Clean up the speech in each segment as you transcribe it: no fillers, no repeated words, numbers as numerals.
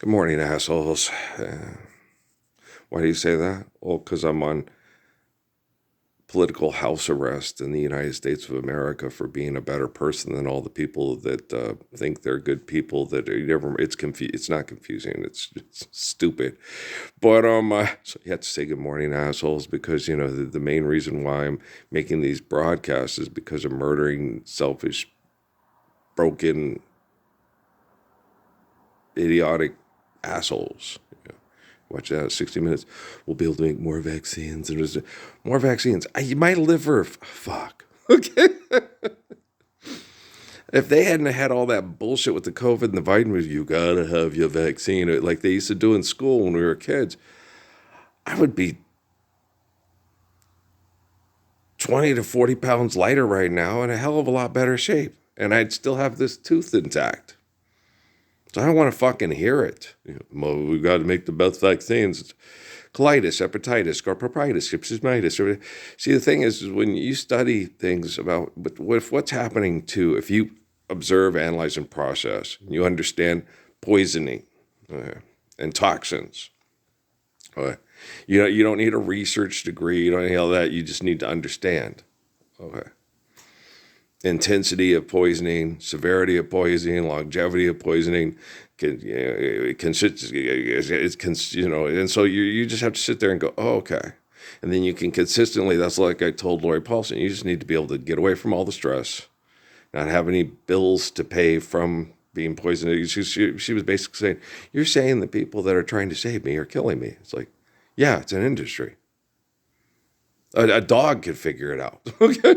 Good morning, assholes. Why do you say that? Well, because I'm on political house arrest in the United States of America for being a better person than all the people that think they're good people. That are never. It's not confusing. It's stupid. But so you have to say good morning, assholes, because the main reason why I'm making these broadcasts is because of murdering selfish, broken, idiotic assholes. Watch that, 60 Minutes. We'll be able to make more vaccines. And there's more vaccines. My liver, fuck. Okay. If they hadn't had all that bullshit with the COVID and the vitamins, you gotta have your vaccine, like they used to do in school when we were kids, I would be 20 to 40 pounds lighter right now in a hell of a lot better shape. And I'd still have this tooth intact. So I don't want to fucking hear it. We've got to make the best vaccines. Colitis, hepatitis, scorpionitis, schistositis. See, the thing is when you study things about what's happening if you observe, analyze, and process, you understand poisoning and toxins. You don't need a research degree. You don't need all that. You just need to understand. Okay. Intensity of poisoning, severity of poisoning, longevity of poisoning, and so you just have to sit there and go, oh, okay. And then you can consistently, that's like I told Lori Paulson, you just need to be able to get away from all the stress, not have any bills to pay from being poisoned. She was basically saying, you're saying the people that are trying to save me are killing me. It's like, yeah, it's an industry. A dog could figure it out. Okay.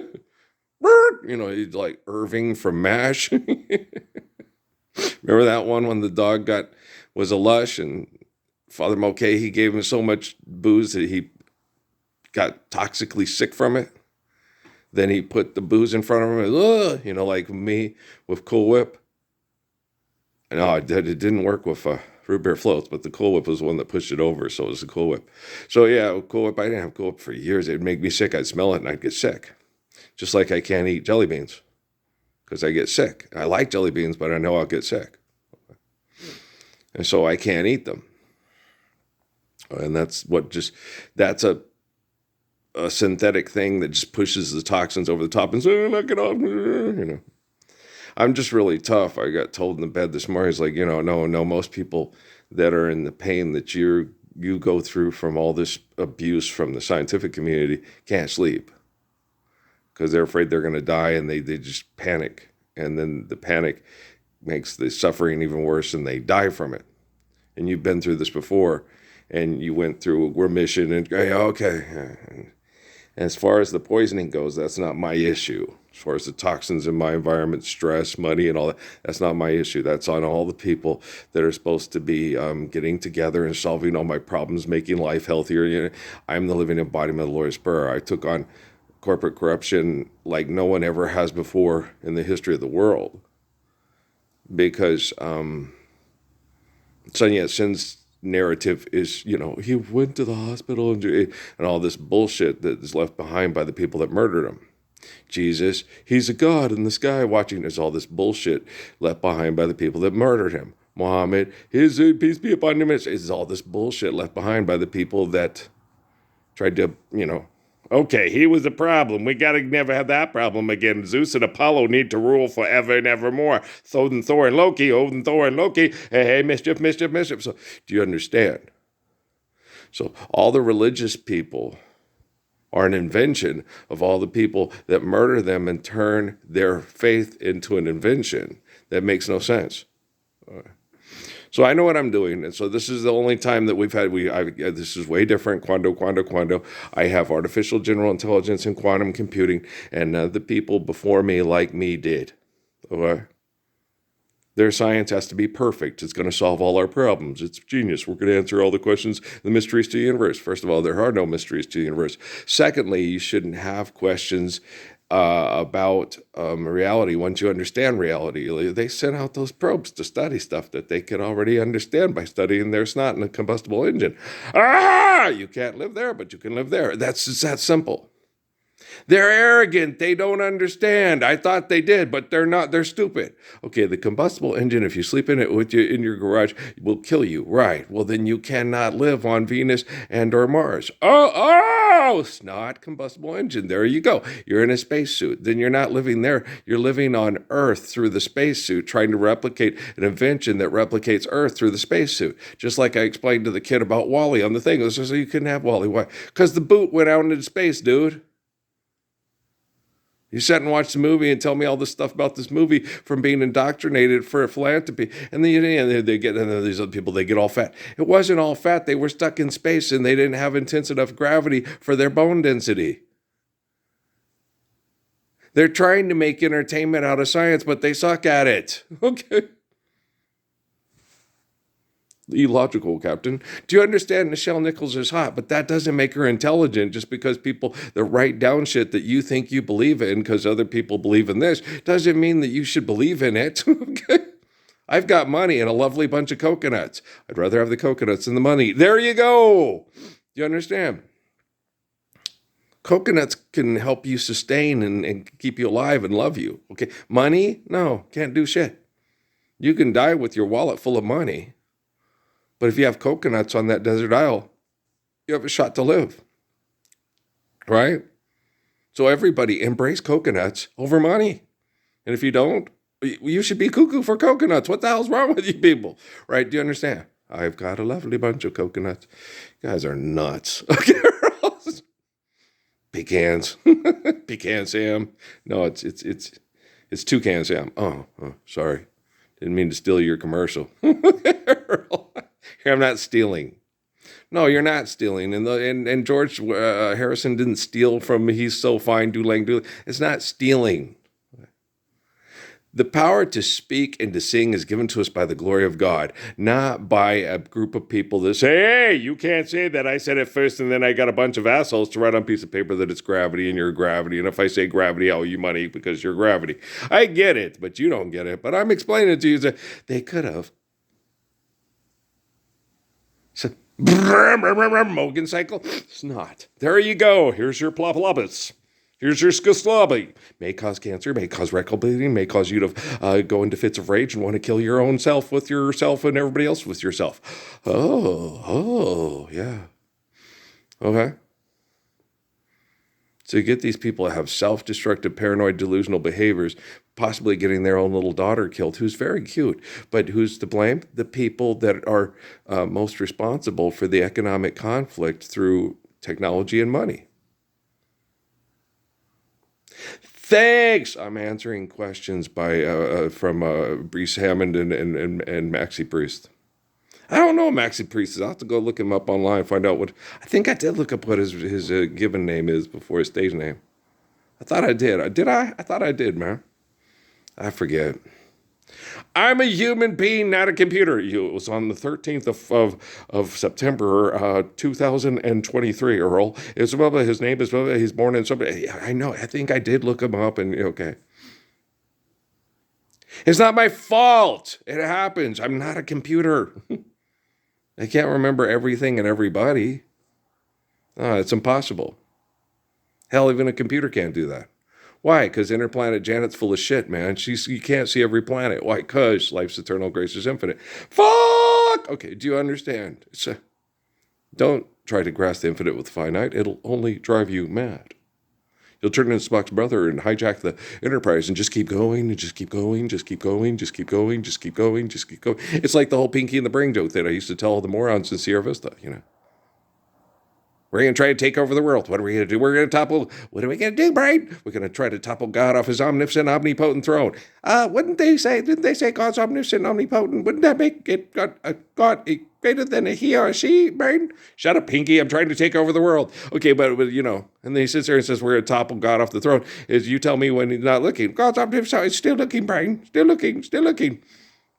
He's like Irving from MASH. Remember that one when the dog was a lush and Father Mulcahy, he gave him so much booze that he got toxically sick from it. Then he put the booze in front of him, like me with Cool Whip. No, it didn't work with Root Beer Floats, but the Cool Whip was the one that pushed it over, so it was the Cool Whip. So yeah, Cool Whip, I didn't have Cool Whip for years. It'd make me sick. I'd smell it and I'd get sick. Just like I can't eat jelly beans because I get sick. I like jelly beans, but I know I'll get sick. And so I can't eat them. And that's a synthetic thing that just pushes the toxins over the top and says, knock it off. I'm just really tough. I got told in the bed this morning, it's like, no, most people that are in the pain that you go through from all this abuse from the scientific community can't sleep. Because they're afraid they're going to die and they just panic. And then the panic makes the suffering even worse and they die from it. And you've been through this before and you went through remission and okay. And as far as the poisoning goes, that's not my issue. As far as the toxins in my environment, stress, money and all that, that's not my issue. That's on all the people that are supposed to be getting together and solving all my problems, making life healthier. I'm the living embodiment of the Lord Spur. I took on corporate corruption like no one ever has before in the history of the world. Because Sun Yat-sen's narrative is, he went to the hospital and all this bullshit that is left behind by the people that murdered him. Jesus, he's a god in the sky watching. There's all this bullshit left behind by the people that murdered him. Muhammad, his peace be upon him. It's all this bullshit left behind by the people that tried to, okay, he was a problem. We got to never have that problem again. Zeus and Apollo need to rule forever and evermore. Odin, Thor, and Loki. Odin, Thor, and Loki. Hey, mischief. So, do you understand? So, all the religious people are an invention of all the people that murder them and turn their faith into an invention. That makes no sense. So I know what I'm doing, and so this is the only time that we've had. This is way different. Quando. I have artificial general intelligence and quantum computing, and the people before me, like me, did. Okay, their science has to be perfect. It's going to solve all our problems. It's genius. We're going to answer all the questions, the mysteries to the universe. First of all, there are no mysteries to the universe. Secondly, you shouldn't have questions about reality. Once you understand reality, they sent out those probes to study stuff that they could already understand by studying their snot in a combustible engine. You can't live there, but you can live there. That's that simple. They're arrogant. They don't understand. I thought they did, but they're not. They're stupid. Okay, the combustible engine, if you sleep in it with you in your garage, will kill you. Right. Well, then you cannot live on Venus and or Mars. Oh, it's not combustible engine. There you go. You're in a spacesuit. Then you're not living there. You're living on Earth through the spacesuit, trying to replicate an invention that replicates Earth through the spacesuit. Just like I explained to the kid about Wally on the thing. It was just so you couldn't have Wally. Why? Because the boot went out into space, dude. You sat and watched the movie and tell me all this stuff about this movie from being indoctrinated for philanthropy. And then they get, and then these other people, they get all fat. It wasn't all fat. They were stuck in space and they didn't have intense enough gravity for their bone density. They're trying to make entertainment out of science, but they suck at it. Okay. Illogical, Captain. Do you understand Nichelle Nichols is hot, but that doesn't make her intelligent just because people that write down shit that you think you believe in because other people believe in this doesn't mean that you should believe in it. Okay? I've got money and a lovely bunch of coconuts. I'd rather have the coconuts than the money. There you go. Do you understand? Coconuts can help you sustain and keep you alive and love you. Okay? Money? No, can't do shit. You can die with your wallet full of money. But if you have coconuts on that desert isle, you have a shot to live, right? So everybody embrace coconuts over money. And if you don't, you should be cuckoo for coconuts. What the hell's wrong with you people, right? Do you understand? I've got a lovely bunch of coconuts. You guys are nuts. Okay, pecans, pecan Sam. No, it's toucan Sam. Oh, sorry, didn't mean to steal your commercial. I'm not stealing. No, you're not stealing. And George Harrison didn't steal from He's So Fine, Doolang. It's not stealing. The power to speak and to sing is given to us by the glory of God, not by a group of people that say, hey, you can't say that. I said it first, and then I got a bunch of assholes to write on a piece of paper that it's gravity and you're gravity. And if I say gravity, I owe you money because you're gravity. I get it, but you don't get it. But I'm explaining it to you that they could have. So, Mogan cycle? It's not. There you go. Here's your plopalopus. Here's your scoslobby. May cause cancer, may cause rectal bleeding, may cause you to go into fits of rage and want to kill your own self with yourself and everybody else with yourself. Oh, yeah. Okay. So you get these people that have self-destructive, paranoid, delusional behaviors, possibly getting their own little daughter killed, who's very cute. But who's to blame? The people that are most responsible for the economic conflict through technology and money. Thanks! I'm answering questions by from Brees Hammond and Maxi Priest. I don't know Maxi Priest is. I'll have to go look him up online, find out what... I think I did look up what his given name is before his stage name. I thought I did. Did I? I thought I did, man. I forget. I'm a human being, not a computer. It was on the 13th of September, 2023, Earl. It's about his name is, he's born in somebody. I know. I think I did look him up and, okay. It's not my fault. It happens. I'm not a computer. I can't remember everything and everybody. It's impossible. Hell, even a computer can't do that. Why? Because Interplanet Janet's full of shit, man. You can't see every planet. Why? Because life's eternal, grace is infinite. Fuck! Okay, do you understand? Don't try to grasp the infinite with finite. It'll only drive you mad. You'll turn into Spock's brother and hijack the Enterprise and just keep going and just keep going, just keep going, just keep going, just keep going, just keep going. It's like the whole Pinky and the Brain joke that I used to tell all the morons in Sierra Vista, you know. We're going to try to take over the world. What are we going to do? We're going to topple. What are we going to do, Brain? We're going to try to topple God off his omnipotent, omnipotent throne. Didn't they say God's omniscient, omnipotent? Wouldn't that make it God greater than a he or a she, Brain? Shut up, Pinky. I'm trying to take over the world. Okay, but you know, and then he sits there and says, we're going to topple God off the throne. Is you tell me when he's not looking. God's omnipotent is still looking, Brain. Still looking, still looking.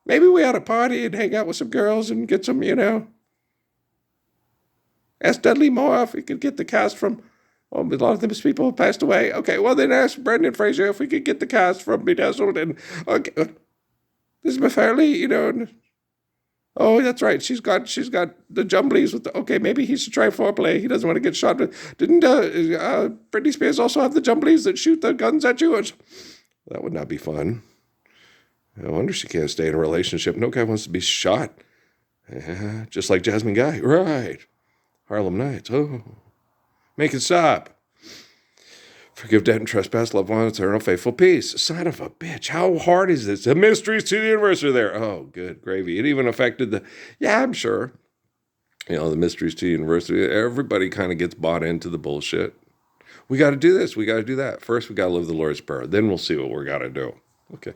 Maybe we ought to party and hang out with some girls and get some, you know. Ask Dudley Moore if we could get the cast from... a lot of those people have passed away. Okay, well, then ask Brendan Fraser if we could get the cast from Bedazzled. And, okay, this is fairly, you know... Oh, that's right. She's got the jumblies with the, okay, maybe he should try foreplay. He doesn't want to get shot. Didn't Britney Spears also have the jumblies that shoot the guns at you? That would not be fun. No wonder she can't stay in a relationship. No guy wants to be shot. Yeah, just like Jasmine Guy. Right. Harlem Nights. Oh. Make it stop. Forgive debt and trespass, love one, eternal, faithful peace. Son of a bitch. How hard is this? The mysteries to the universe are there. Oh, good gravy. It even affected yeah, I'm sure. The mysteries to the universe. Everybody kind of gets bought into the bullshit. We got to do this. We got to do that. First, we got to live the Lord's Prayer. Then we'll see what we got to do. Okay.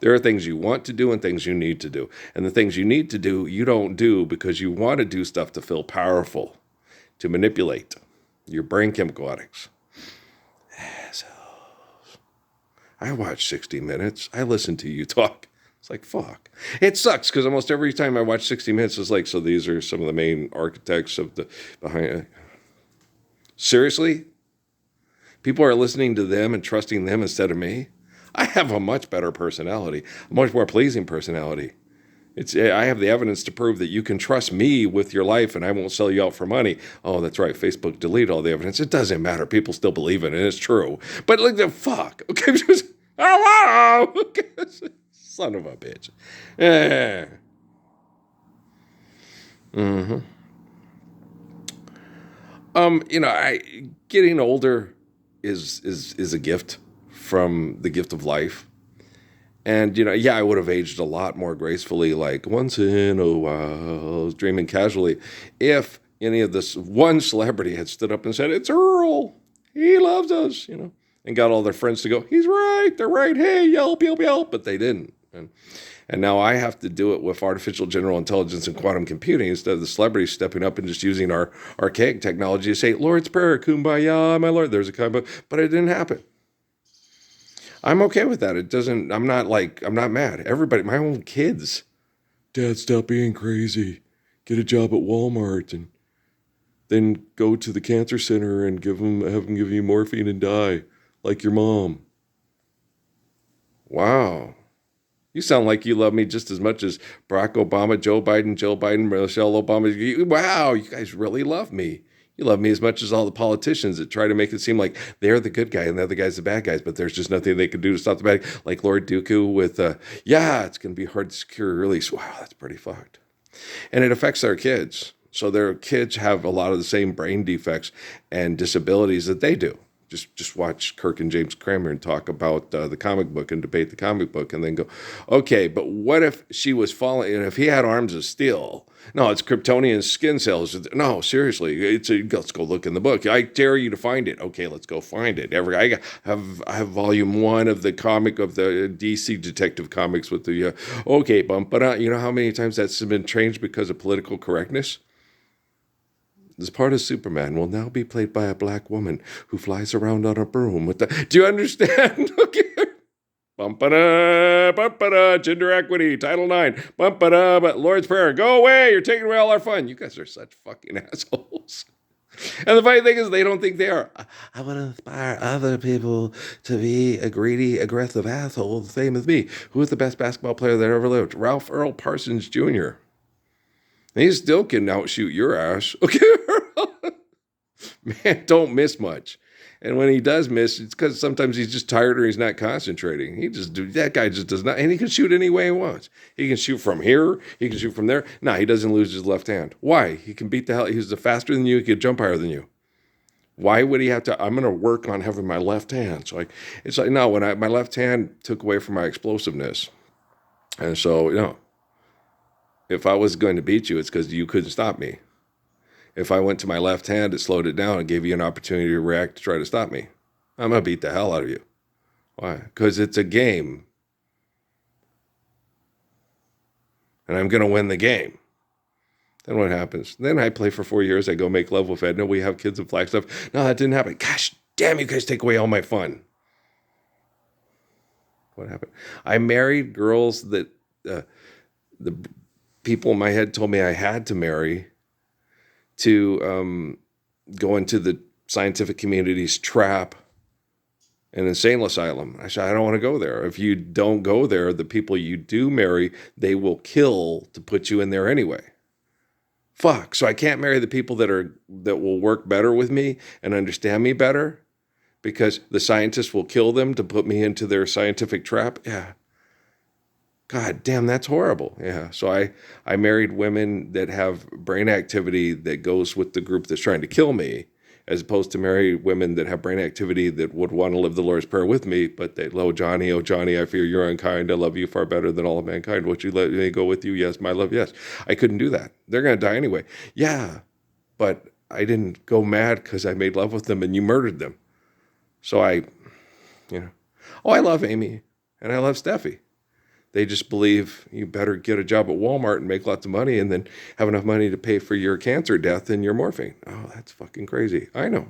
There are things you want to do and things you need to do. And the things you need to do, you don't do because you want to do stuff to feel powerful, to manipulate. Your brain chemical addicts. I watch 60 Minutes. I listen to you talk. It's like, fuck. It sucks because almost every time I watch 60 Minutes, it's like, so these are some of the main architects of the behind. Seriously? People are listening to them and trusting them instead of me? I have a much better personality, a much more pleasing personality. I have the evidence to prove that you can trust me with your life and I won't sell you out for money. Oh, that's right. Facebook deleted all the evidence. It doesn't matter. People still believe it and it's true. But like the fuck. Okay. Hello. Son of a bitch. Yeah. Mm-hmm. Getting older is a gift from the gift of life. And, I would have aged a lot more gracefully, like once in a while, I was dreaming casually, if any of this one celebrity had stood up and said, it's Earl, he loves us, and got all their friends to go, he's right, they're right, hey, yelp, yelp, yelp, but they didn't. And now I have to do it with artificial general intelligence and quantum computing instead of the celebrities stepping up and just using our archaic technology to say, Lord's Prayer, kumbaya, my Lord, there's a kumbaya, but it didn't happen. I'm okay with that. I'm not mad. Everybody, my own kids. Dad, stop being crazy. Get a job at Walmart and then go to the cancer center and have them give you morphine and die like your mom. Wow. You sound like you love me just as much as Barack Obama, Joe Biden, Michelle Obama. Wow, you guys really love me. You love me as much as all the politicians that try to make it seem like they're the good guy and the other guy's the bad guys, but there's just nothing they can do to stop the bad guy. Like Lord Dooku with, it's going to be hard to secure a release. Wow, that's pretty fucked. And it affects their kids. So their kids have a lot of the same brain defects and disabilities that they do. Just watch Kirk and James Cramer talk about the comic book and debate the comic book and then go, okay, but what if she was falling, and if he had arms of steel? No, it's Kryptonian skin cells. No, seriously, let's go look in the book. I dare you to find it. Okay, let's go find it. I have volume 1 of the comic of the DC Detective Comics with the, but you know how many times that's been changed because of political correctness? This part of Superman will now be played by a black woman who flies around on a broom with the... Do you understand? Okay. Bum-ba-da, bum-ba-da, gender equity, Title IX, bum-ba-da, but Lord's Prayer, go away, you're taking away all our fun. You guys are such fucking assholes. And the funny thing is, they don't think they are. I want to inspire other people to be a greedy, aggressive asshole the same as me. Who is the best basketball player that ever lived? Ralph Earl Parsons Jr. And he still can outshoot your ass. Okay. Man, don't miss much. And when he does miss, it's because sometimes he's just tired or he's not concentrating. That guy just does not, and he can shoot any way he wants. He can shoot from here. He can shoot from there. No, he doesn't lose his left hand. Why? He can beat the hell. He's faster than you. He can jump higher than you. Why would he have to? I'm going to work on having my left hand. So it's like, no, when my left hand took away from my explosiveness. And so, if I was going to beat you, it's because you couldn't stop me. If I went to my left hand, it slowed it down and gave you an opportunity to react to try to stop me. I'm going to beat the hell out of you. Why? Because it's a game. And I'm going to win the game. Then what happens? Then I play for 4 years. I go make love with Edna. We have kids and Flagstaff. No, that didn't happen. Gosh damn, you guys take away all my fun. What happened? I married girls that the people in my head told me I had to marry to go into the scientific community's trap an insane asylum. I said, I don't want to go there. If you don't go there, the people you do marry, they will kill to put you in there anyway. Fuck. So I can't marry the people that will work better with me and understand me better because the scientists will kill them to put me into their scientific trap. Yeah. God damn, that's horrible. Yeah. So I married women that have brain activity that goes with the group that's trying to kill me, as opposed to marry women that have brain activity that would want to live the Lord's Prayer with me, but they, oh Johnny, I fear you're unkind. I love you far better than all of mankind. Would you let me go with you? Yes, my love, yes. I couldn't do that. They're going to die anyway. Yeah, but I didn't go mad because I made love with them and you murdered them. So I love Amy and I love Steffi. They just believe you better get a job at Walmart and make lots of money and then have enough money to pay for your cancer death and your morphine. Oh, that's fucking crazy. I know.